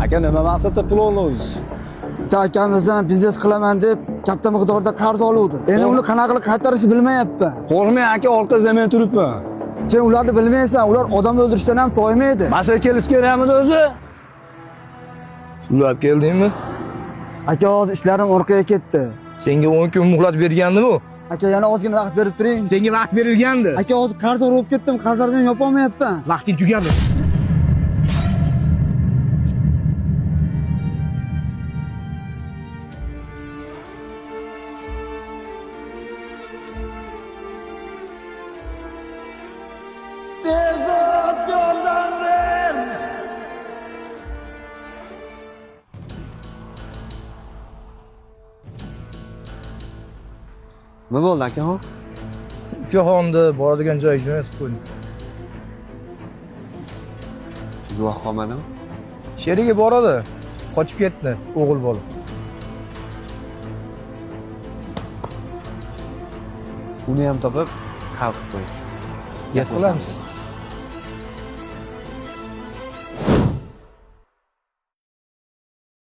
Aka nima maqsadda pul olamiz? Akamizdan biznes qilaman deb katta miqdorda qarz oluvdi. Endi uni qanaqa qilib qaytarishni bilmayapman. Qo'rqmang aka, orqangizda men turibman. Sen ularni bilmaysan, ular odam o'ldirishdan ham toymaydi. Masala kelish kerakmidi o'zi? Ular keldingmi? Aka hozir ishlarim orqaga ketdi. Senga 10 kun muhlat bergandimi? Aka yana ozgina vaqt berib turing. Senga vaqt berilgandi. Aka hozir qarz olib ketdim, qarzlarni yopolmayapman. Vaqting tugadi. Tezroq yordam ber. Nima bo'ldi aka? Ukaxonni boradigan joy jo'natib qo'ydim. Guvoh qolmadimi? Sherigi boradi. Qochib ketdi, o'g'il bola. Uni ham topib, hal qilib qo'ying. Yes qilamiz.